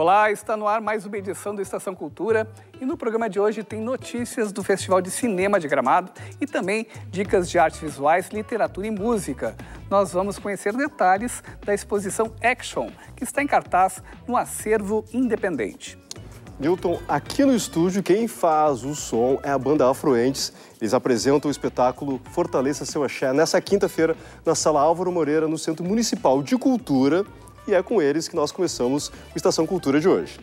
Olá, está no ar mais uma edição do Estação Cultura e no programa de hoje tem notícias do Festival de Cinema de Gramado e também dicas de artes visuais, literatura e música. Nós vamos conhecer detalhes da exposição Action, que está em cartaz no Acervo Independente. Newton, aqui no estúdio quem faz o som é a banda Afroentes. Eles apresentam o espetáculo Fortaleça Seu Axé nessa quinta-feira na Sala Álvaro Moreira, no Centro Municipal de Cultura. E é com eles que nós começamos o Estação Cultura de hoje.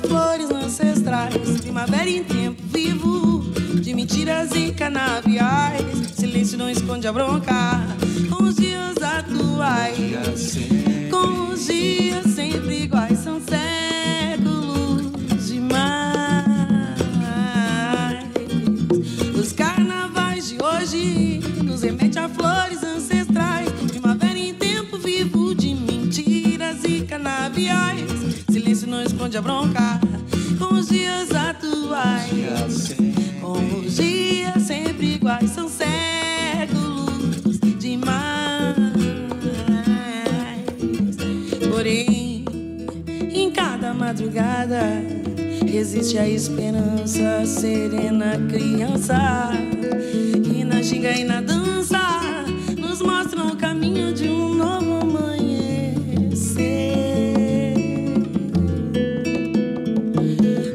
Flores ancestrais, primavera em tempo vivo, de mentiras e canaviais. Silêncio não esconde a bronca, com os dias atuais, com os dias sempre iguais, são séculos demais. Os carnavais de hoje nos remete a flores ancestrais, primavera em tempo vivo, de mentiras e canaviais. Silêncio não esconde a bronca, com os dias atuais, com os dias sempre iguais, são séculos demais. Porém, em cada madrugada existe a esperança, serena criança, e na ginga e na dança nos mostram o caminho de um novo amanhecer.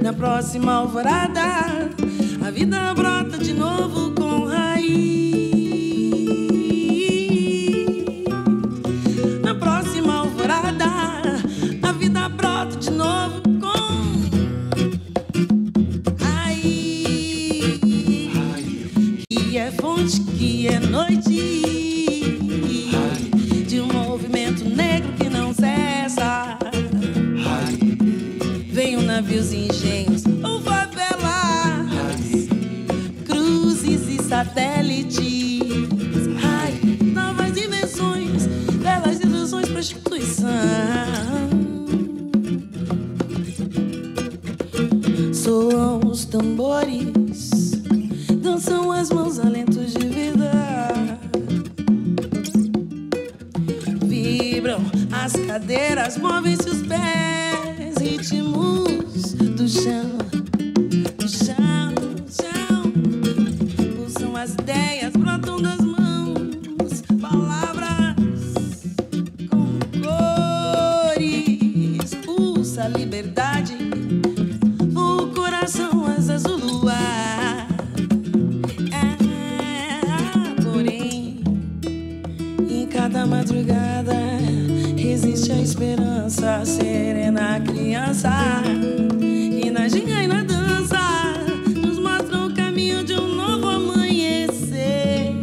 Na próxima alvorada, a vida brota de novo com raiz. Na próxima alvorada, a vida brota de novo com raiz. Que é fonte, que é noite, de um movimento negro que não cessa. Vem navios e engenhos ou favelas, cruzes e satélites. Ai, novas invenções, belas ilusões, prostituição. Soam os tambores, dançam as mãos, alentos de vida. Vibram as cadeiras, movem-se os pés, ritmos do chão, do chão, do chão. Pulsam as ideias, brotam das mãos, palavras com cores. Pulsa a liberdade, o coração, asas do luar. Porém, em cada madrugada existe a esperança, serena criança, e na ginga e na dança nos mostram o caminho de um novo amanhecer.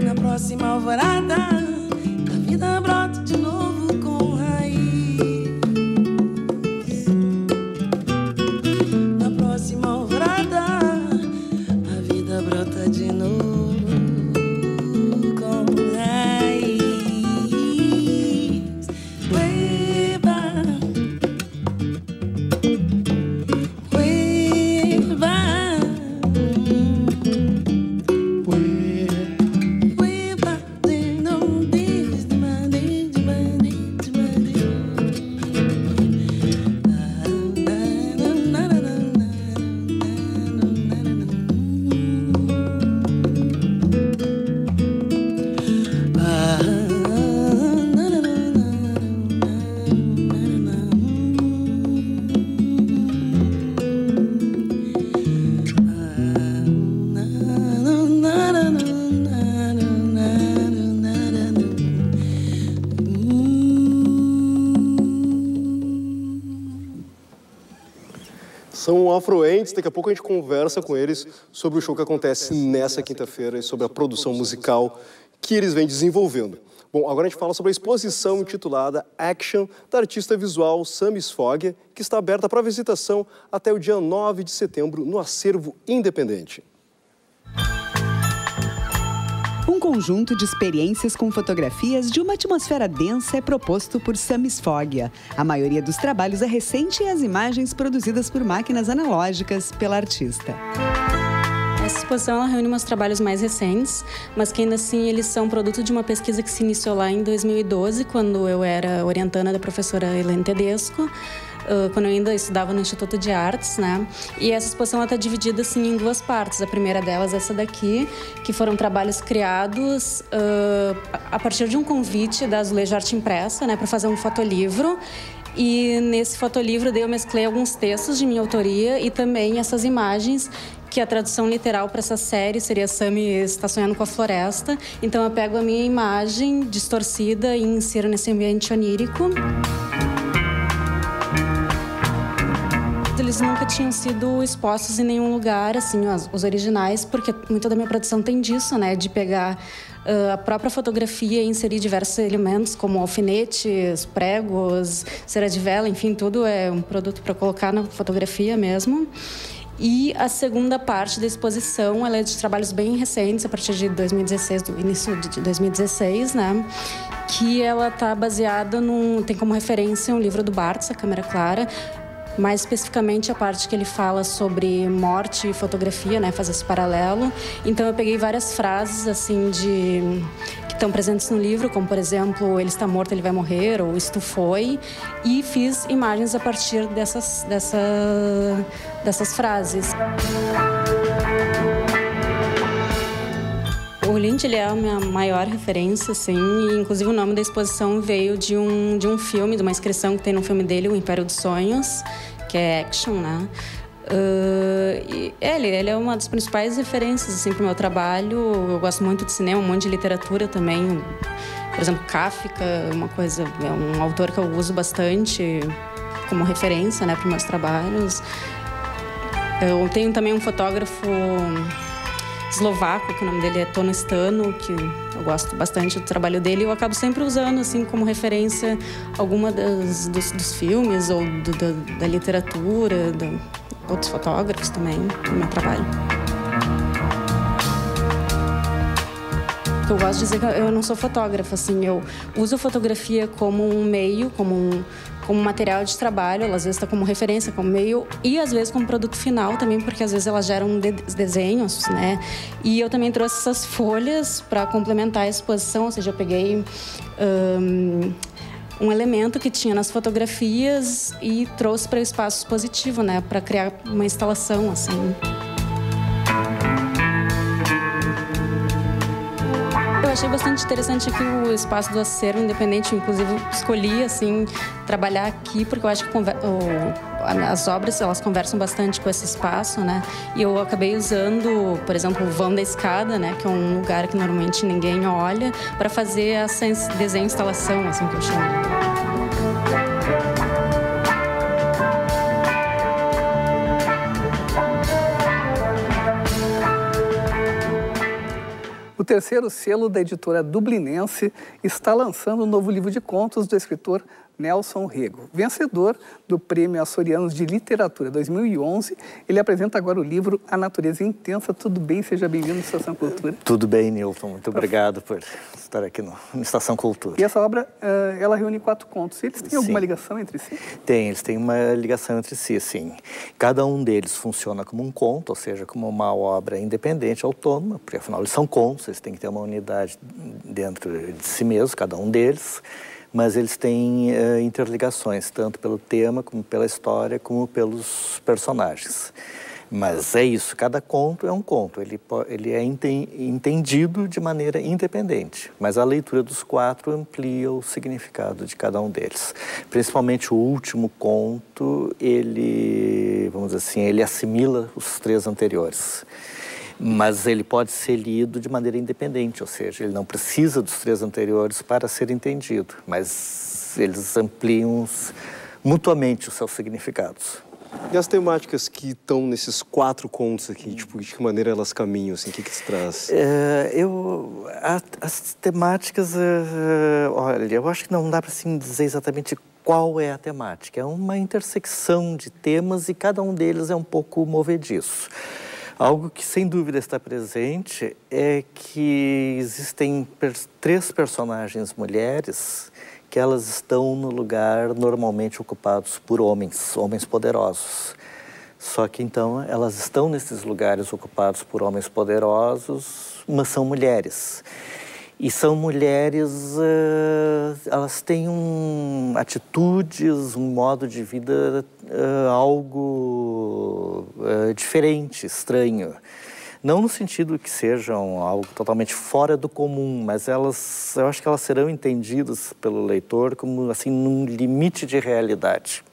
Na próxima alvorada, a vida brota de novo com raiz. Na próxima alvorada, a vida brota de novo. São afroentes, daqui a pouco a gente conversa com eles sobre o show que acontece nessa quinta-feira e sobre a produção musical que eles vêm desenvolvendo. Bom, agora a gente fala sobre a exposição intitulada Action, da artista visual Sami Sfoggia, que está aberta para visitação até o dia 9 de setembro no Acervo Independente. Um conjunto de experiências com fotografias de uma atmosfera densa é proposto por Sami Sfoggia. A maioria dos trabalhos é recente e as imagens produzidas por máquinas analógicas pela artista. Essa exposição ela reúne meus trabalhos mais recentes, mas que ainda assim eles são produto de uma pesquisa que se iniciou lá em 2012, quando eu era orientanda da professora Helene Tedesco, quando eu ainda estudava no Instituto de Artes, né? E essa exposição está dividida assim em duas partes. A primeira delas é essa daqui, que foram trabalhos criados a partir de um convite da Azulejo Arte Impressa, né, para fazer um fotolivro. E nesse fotolivro daí eu mesclei alguns textos de minha autoria e também essas imagens, que a tradução literal para essa série seria Sami está sonhando com a floresta. Então eu pego a minha imagem distorcida e insiro nesse ambiente onírico. Eles nunca tinham sido expostos em nenhum lugar, assim, os originais, porque muito da minha produção tem disso, né, de pegar a própria fotografia e inserir diversos elementos, como alfinetes, pregos, cera de vela, enfim, tudo é um produto para colocar na fotografia mesmo. E a segunda parte da exposição, ela é de trabalhos bem recentes, a partir de 2016, do início de 2016, né? Que ela está baseada tem como referência um livro do Barthes, A Câmera Clara, mais especificamente a parte que ele fala sobre morte e fotografia, né? Faz esse paralelo. Então eu peguei várias frases assim que estão presentes no livro, como por exemplo, ele está morto, ele vai morrer, ou isto foi, e fiz imagens a partir dessas frases. O Lynch, ele é a minha maior referência, assim, e inclusive o nome da exposição veio de um filme, de uma inscrição que tem no filme dele, O Império dos Sonhos, que é Action, né? Ele é uma das principais referências, assim, para o meu trabalho. Eu gosto muito de cinema, um monte de literatura também. Por exemplo, Kafka, é um autor que eu uso bastante como referência, né, para os meus trabalhos. Eu tenho também um fotógrafo eslovaco, que o nome dele é Tono Stano, que eu gosto bastante do trabalho dele, e eu acabo sempre usando assim como referência alguma dos filmes ou da literatura, de outros fotógrafos também no meu trabalho. Eu gosto de dizer que eu não sou fotógrafa, assim, eu uso a fotografia como um meio, como um material de trabalho, ela às vezes está como referência, como meio, e às vezes como produto final também, porque às vezes elas geram desenhos, né? E eu também trouxe essas folhas para complementar a exposição, ou seja, eu peguei um elemento que tinha nas fotografias e trouxe para o espaço expositivo, né? Para criar uma instalação, assim. Eu achei bastante interessante aqui o espaço do Acervo Independente, inclusive escolhi assim trabalhar aqui porque eu acho que as obras elas conversam bastante com esse espaço, né? E eu acabei usando, por exemplo, o vão da escada, né, que é um lugar que normalmente ninguém olha, para fazer essa desenho instalação, assim que eu chamo. O terceiro selo da editora dublinense está lançando um novo livro de contos do escritor Nelson Rego. Vencedor do Prêmio Açorianos de Literatura 2011, ele apresenta agora o livro A Natureza Intensa. Tudo bem? Seja bem-vindo à Estação Cultura. Tudo bem, Nilton. Muito obrigado por estar aqui no Estação Cultura. E essa obra, ela reúne 4 contos. Eles têm alguma ligação entre si? Eles têm uma ligação entre si, sim. Cada um deles funciona como um conto, ou seja, como uma obra independente, autônoma, porque afinal eles são contos, eles têm que ter uma unidade dentro de si mesmos, cada um deles. Mas eles têm interligações, tanto pelo tema, como pela história, como pelos personagens. Mas é isso, cada conto é um conto, ele é entendido de maneira independente, mas a leitura dos 4 amplia o significado de cada um deles. Principalmente o último conto, vamos dizer assim, ele assimila os 3 anteriores. Mas ele pode ser lido de maneira independente, ou seja, ele não precisa dos 3 anteriores para ser entendido, mas eles ampliam mutuamente os seus significados. E as temáticas que estão nesses 4 contos aqui, tipo, de que maneira elas caminham, assim, o que se traz? As temáticas, olha, eu acho que não dá para assim, dizer exatamente qual é a temática. É uma intersecção de temas e cada um deles é um pouco movediço. Algo que sem dúvida está presente é que existem 3 personagens mulheres que elas estão no lugar normalmente ocupados por homens poderosos. Só que então elas estão nesses lugares ocupados por homens poderosos, mas são mulheres. E são mulheres, elas têm atitudes, um modo de vida algo diferente, estranho. Não no sentido que sejam algo totalmente fora do comum, mas eu acho que elas serão entendidas pelo leitor como assim num limite de realidade,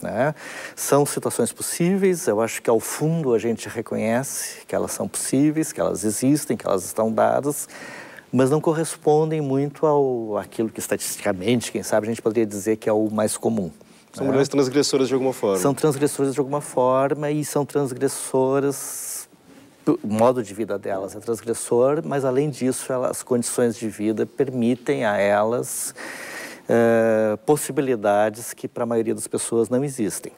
né? São situações possíveis, eu acho que ao fundo a gente reconhece que elas são possíveis, que elas existem, que elas estão dadas, mas não correspondem muito àquilo que estatisticamente, quem sabe, a gente poderia dizer que é o mais comum. São mulheres transgressoras de alguma forma. São transgressoras de alguma forma e são transgressoras. O modo de vida delas é transgressor, mas além disso, as condições de vida permitem a elas possibilidades que para a maioria das pessoas não existem.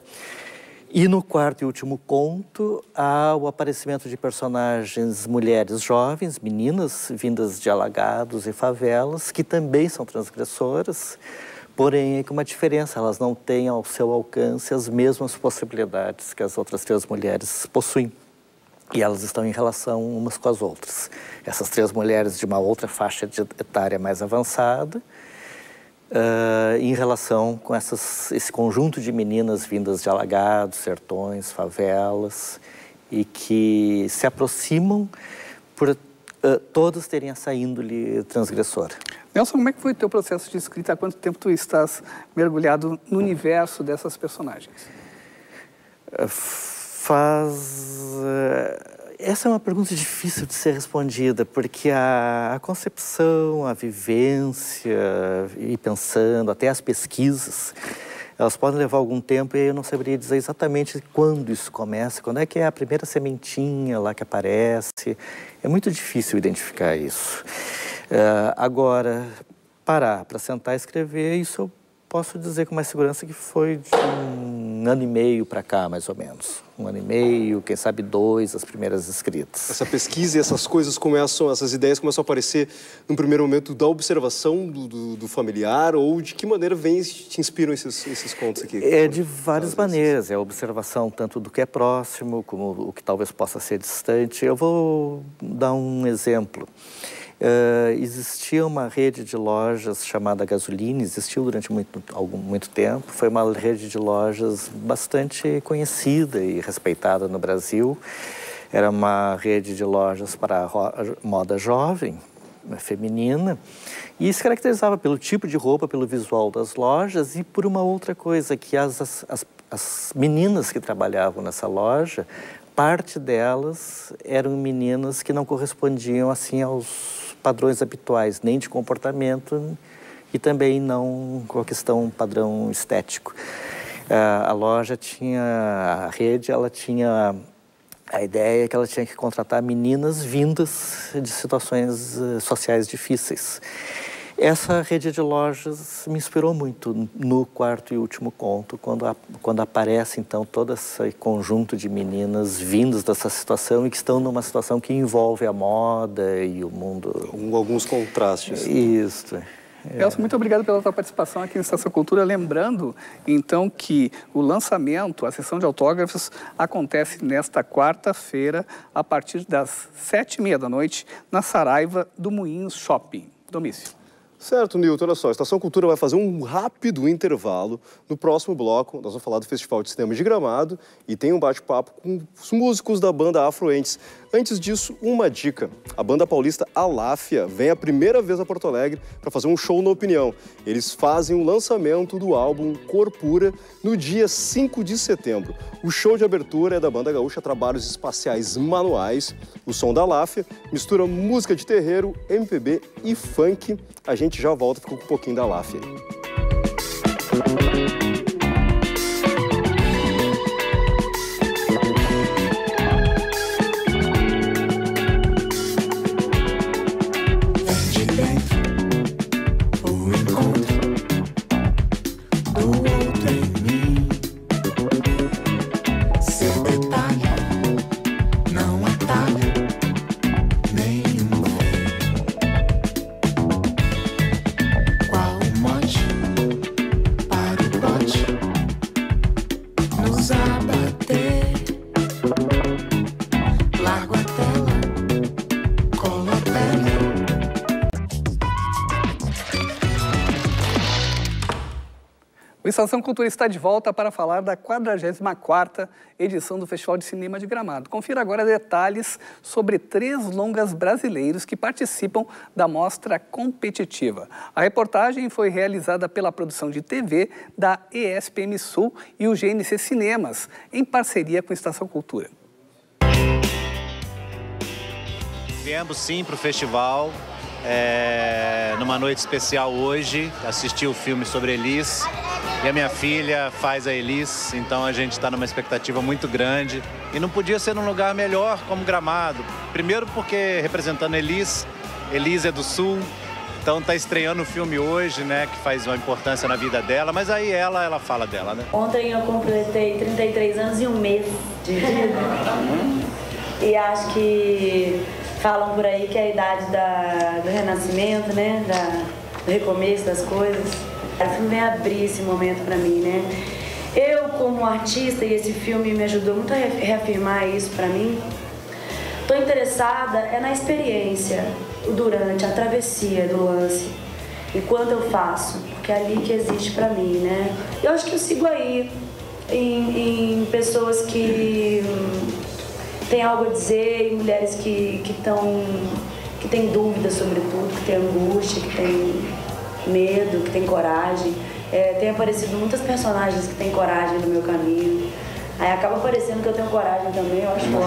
E no 4º e último conto, há o aparecimento de personagens mulheres jovens, meninas vindas de alagados e favelas, que também são transgressoras, porém com uma diferença, elas não têm ao seu alcance as mesmas possibilidades que as outras 3 mulheres possuem. E elas estão em relação umas com as outras. Essas 3 mulheres de uma outra faixa etária mais avançada, em relação com esse conjunto de meninas vindas de alagados, sertões, favelas, e que se aproximam por todas terem essa índole transgressora. Nelson, como é que foi o teu processo de escrita? Há quanto tempo tu estás mergulhado no universo dessas personagens? Essa é uma pergunta difícil de ser respondida, porque a concepção, a vivência, e pensando, até as pesquisas, elas podem levar algum tempo e eu não saberia dizer exatamente quando isso começa, quando é que é a primeira sementinha lá que aparece. É muito difícil identificar isso. Agora, parar para sentar e escrever, isso eu posso dizer com mais segurança que foi de 1 ano e meio para cá, mais ou menos. 1 ano e meio, quem sabe 2, as primeiras escritas. Essa pesquisa e essas coisas essas ideias começam a aparecer no primeiro momento da observação do familiar, ou de que maneira te inspiram esses contos aqui? De várias maneiras. É a observação tanto do que é próximo, como o que talvez possa ser distante. Eu vou dar um exemplo. Existia uma rede de lojas chamada Gasoline, existiu durante muito tempo, foi uma rede de lojas bastante conhecida e respeitada no Brasil. Era uma rede de lojas para a moda jovem, feminina, e se caracterizava pelo tipo de roupa, pelo visual das lojas e por uma outra coisa, que as meninas que trabalhavam nessa loja, parte delas eram meninas que não correspondiam assim aos padrões habituais, nem de comportamento e também não com a questão padrão estético. A loja tinha, a rede, ela tinha a ideia que ela tinha que contratar meninas vindas de situações sociais difíceis. Essa rede de lojas me inspirou muito no 4º e último conto, quando aparece, então, todo esse conjunto de meninas vindas dessa situação e que estão numa situação que envolve a moda e o mundo. Alguns contrastes. Isso. Nelson, muito obrigado pela tua participação aqui no Estação Cultura. Lembrando, então, que o lançamento, a sessão de autógrafos, acontece nesta 4ª-feira, a partir das 7h30 da noite, na Saraiva do Moinhos Shopping. Domício. Certo, Nilton, olha só, a Estação Cultura vai fazer um rápido intervalo. No próximo bloco, nós vamos falar do Festival de Cinema de Gramado e tem um bate-papo com os músicos da banda Afroentes. Antes disso, uma dica. A banda paulista Aláfia vem a primeira vez a Porto Alegre para fazer um show na Opinião. Eles fazem o lançamento do álbum Cor Pura no dia 5 de setembro. O show de abertura é da banda gaúcha Trabalhos Espaciais Manuais. O som da Aláfia mistura música de terreiro, MPB e funk. A gente já volta, fica com um pouquinho da Aláfia aí. luz a bater. Largo a tela, colo a pele. O Estação Cultura está de volta para falar da 44ª edição do Festival de Cinema de Gramado. Confira agora detalhes sobre 3 longas brasileiros que participam da mostra competitiva. A reportagem foi realizada pela produção de TV da ESPM Sul e o GNC Cinemas, em parceria com a Estação Cultura. Viemos sim para o festival, numa noite especial hoje, assisti o filme sobre Elis. E a minha filha faz a Elis, então a gente está numa expectativa muito grande. E não podia ser num lugar melhor como Gramado. Primeiro porque representando Elis, Elis é do Sul, então está estreando o filme hoje, né, que faz uma importância na vida dela, mas aí ela fala dela, né? Ontem eu completei 33 anos e 1 mês de vida. E acho que falam por aí que é a idade do renascimento, né, do recomeço das coisas. O filme vem abrir esse momento para mim, né? Eu, como artista, e esse filme me ajudou muito a reafirmar isso para mim, estou interessada na experiência, o durante, a travessia do lance, enquanto eu faço, porque é ali que existe para mim, né? Eu acho que eu sigo aí em pessoas que têm algo a dizer, em mulheres que têm dúvidas sobre tudo, que têm angústia, que têm medo, que tem coragem. Tem aparecido muitas personagens que têm coragem no meu caminho. Aí acaba parecendo que eu tenho coragem também, eu acho ótimo.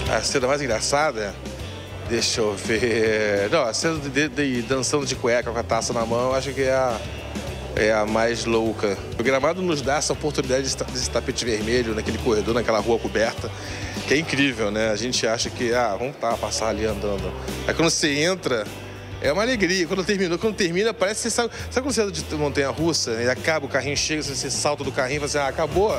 A cena mais engraçada, deixa eu ver... Não, a cena de dançando de cueca com a taça na mão, eu acho que é a mais louca. O Gramado nos dá essa oportunidade desse tapete vermelho, naquele corredor, naquela rua coberta, que é incrível, né? A gente acha que, vamos passar ali andando. Aí quando você entra, é uma alegria. Quando termina, parece que você sabe quando você anda de montanha-russa e acaba, o carrinho chega, você salta do carrinho e fala assim, acabou.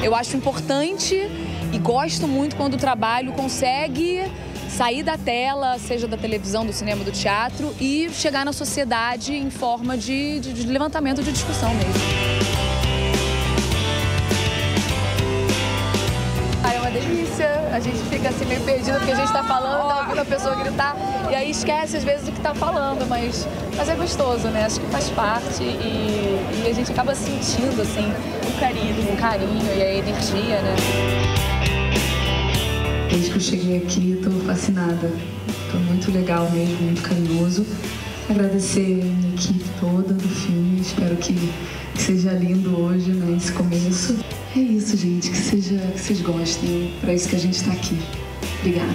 Eu acho importante e gosto muito quando o trabalho consegue sair da tela, seja da televisão, do cinema, do teatro, e chegar na sociedade em forma de levantamento, de discussão mesmo. É uma delícia, a gente fica assim meio perdido porque a gente tá falando, tá ouvindo a pessoa gritar, e aí esquece às vezes do que tá falando, mas é gostoso, né? Acho que faz parte e a gente acaba sentindo, assim, o carinho e a energia, né? Desde que eu cheguei aqui, estou fascinada. Estou muito legal mesmo, muito carinhoso. Agradecer a minha equipe toda do filme. Espero que seja lindo hoje, né, esse começo. É isso, gente. Que vocês gostem. Para isso que a gente está aqui. Obrigada.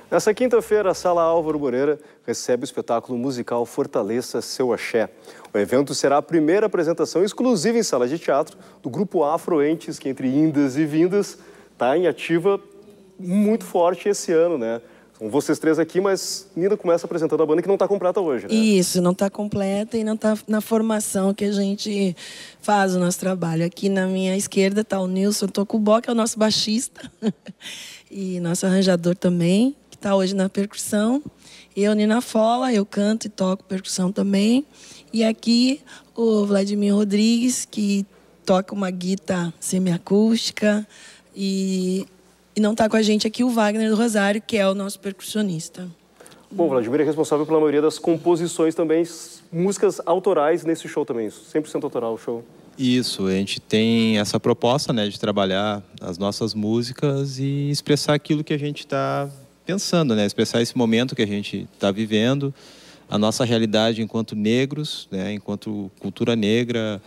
Nessa quinta-feira, a Sala Álvaro Moreira recebe o espetáculo musical Fortaleça Seu Axé. O evento será a primeira apresentação exclusiva em sala de teatro do grupo Afroentes, que entre indas e vindas está em ativa muito forte esse ano, né? São vocês 3 aqui, mas Nina começa apresentando a banda que não está completa hoje, né? Isso, não está completa e não está na formação que a gente faz o nosso trabalho. Aqui na minha esquerda está o Nilson Tocubó, que é o nosso baixista, e nosso arranjador também, que está hoje na percussão. Eu, Nina Fola, eu canto e toco percussão também. E aqui o Vladimir Rodrigues, que toca uma guitarra semiacústica. E não está com a gente aqui o Wagner do Rosário, que é o nosso percussionista. Bom, o Vladimir é responsável pela maioria das composições também, músicas autorais nesse show também, 100% autoral o show. Isso, a gente tem essa proposta, né, de trabalhar as nossas músicas e expressar aquilo que a gente está pensando, né, expressar esse momento que a gente está vivendo, a nossa realidade enquanto negros, né, enquanto cultura negra,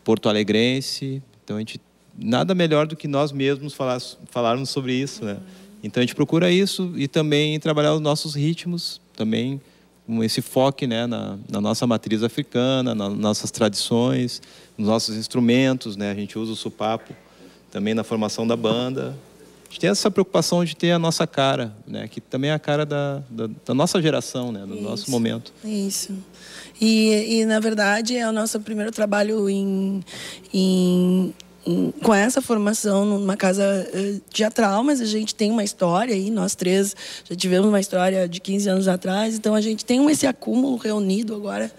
porto-alegrense. Então a gente nada melhor do que nós mesmos falarmos sobre isso, né? Então a gente procura isso e também trabalhar os nossos ritmos, também com esse foco, né, na nossa matriz africana, nas nossas tradições, nos nossos instrumentos, né? A gente usa o sopapo também na formação da banda. A gente tem essa preocupação de ter a nossa cara, né? Que também é a cara da nossa geração, né? Do nosso momento. Isso. E, na verdade, é o nosso primeiro trabalho com essa formação numa casa teatral, mas a gente tem uma história aí, nós três já tivemos uma história de 15 anos atrás, então a gente tem esse acúmulo reunido agora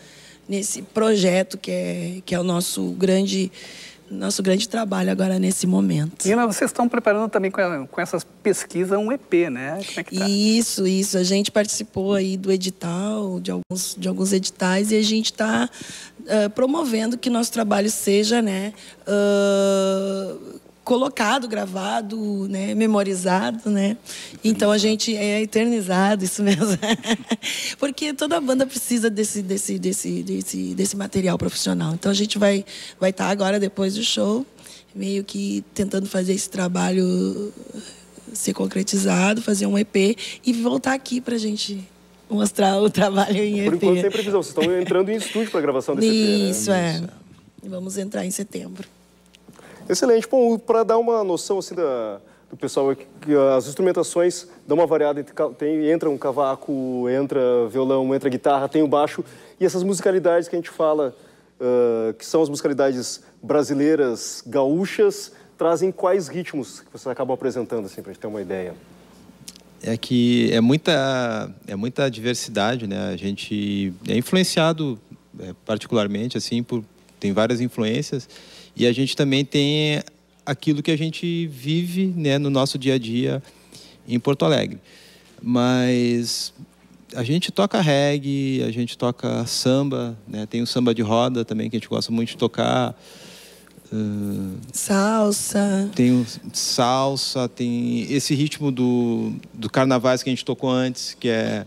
nesse projeto que é o nosso grande trabalho agora nesse momento. E vocês estão preparando também com essas pesquisas um EP, né? Como é que tá? Isso. A gente participou aí do edital, de alguns editais, e a gente está promovendo que nosso trabalho seja, né, colocado, gravado, né, memorizado, né? Então a gente é eternizado, isso mesmo. Porque toda banda precisa desse material profissional. Então a gente vai estar agora, depois do show, meio que tentando fazer esse trabalho ser concretizado, fazer um EP e voltar aqui pra gente mostrar o trabalho em EP. Por enquanto sem previsão, vocês estão entrando em estúdio para a gravação desse EP, Isso, né? Vamos entrar em setembro. Excelente. Bom, para dar uma noção assim do pessoal, que as instrumentações dão uma variada, entra um cavaco, entra violão, entra guitarra, tem o baixo, e essas musicalidades que a gente fala, que são as musicalidades brasileiras, gaúchas, trazem quais ritmos que vocês acabam apresentando, assim, para a gente ter uma ideia? É que é muita diversidade, né? A gente é influenciado particularmente, assim, tem várias influências, e a gente também tem aquilo que a gente vive, né, no nosso dia a dia em Porto Alegre. Mas a gente toca reggae, a gente toca samba, né? Tem o samba de roda também, que a gente gosta muito de tocar. Salsa. Tem salsa, tem esse ritmo do carnavais que a gente tocou antes, que é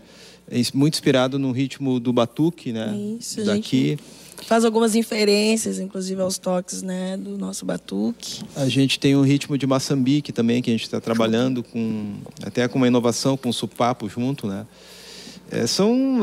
muito inspirado no ritmo do batuque, né? Isso, daqui. Faz algumas inferências, inclusive aos toques, né, do nosso batuque. A gente tem o ritmo de Moçambique também, que a gente está trabalhando até com uma inovação, com o supapo junto, né? São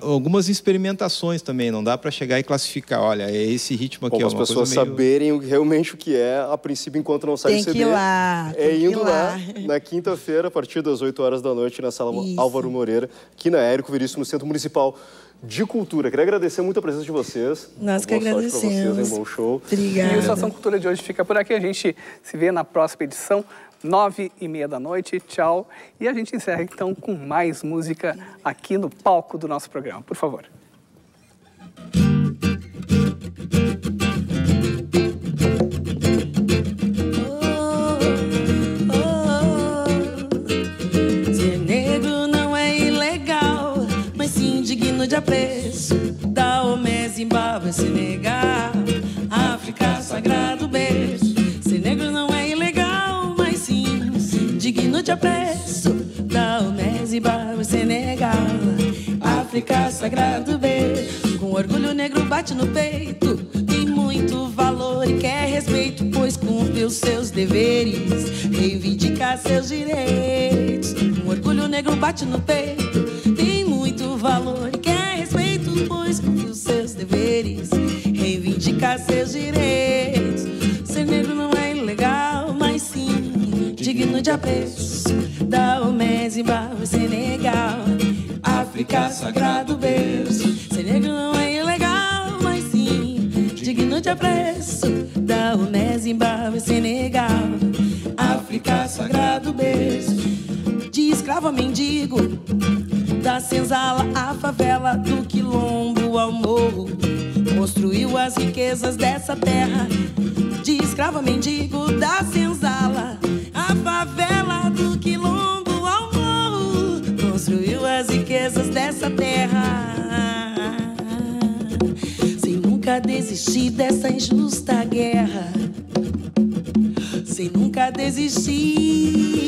algumas experimentações também, não dá para chegar e classificar, olha, é esse ritmo aqui. Bom, as pessoas saberem realmente o que é, a princípio, enquanto não sai o CD. Tem que ir lá. Indo lá, na quinta-feira, a partir das 8 horas da noite, na Sala Álvaro Moreira, aqui na Érico Veríssimo, no Centro Municipal de Cultura. Queria agradecer muito a presença de vocês. Nós que agradecemos. Vocês, bom show. Obrigada. E o Estação Cultura de hoje fica por aqui. A gente se vê na próxima edição, 9h30 da noite. Tchau. E a gente encerra, então, com mais música aqui no palco do nosso programa. Por favor. Ser negro não é ilegal, mas sim digno de apreço. Daomé, Zimbábue, Senegal, África, sagrado berço. Ser negro não é ilegal, mas sim digno de apreço. Daomé, Zimbábue, Senegal, África, sagrado berço. Com orgulho negro bate no peito, tem muito valor e quer respeito, pois cumpre os seus deveres, reivindica seus direitos. Com orgulho negro bate no peito, tem muito valor e quer respeito, pois cumpre os seus deveres, reivindica seus direitos. Ser negro não é ilegal, mas sim digno de apreço. Daomé, Zimbábue, Senegal, África, sagrado berço. Ser negro não é ilegal, mas sim digno de apreço. Daomé, Zimbábue, Senegal, África, sagrado berço. De escravo a mendigo, da senzala à favela, do quilombo ao morro, construiu as riquezas dessa terra. De escravo a mendigo, da senzala à favela, do quilombo ao morro, construiu as riquezas dessa terra. Sem nunca desistir dessa injusta guerra, sem nunca desistir.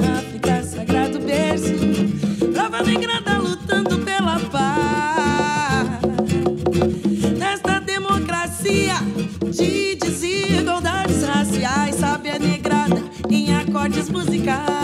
África, sagrado berço, brava negrada lutando pela paz. Nesta democracia de desigualdades raciais, sabe a negrada em acordes musicais.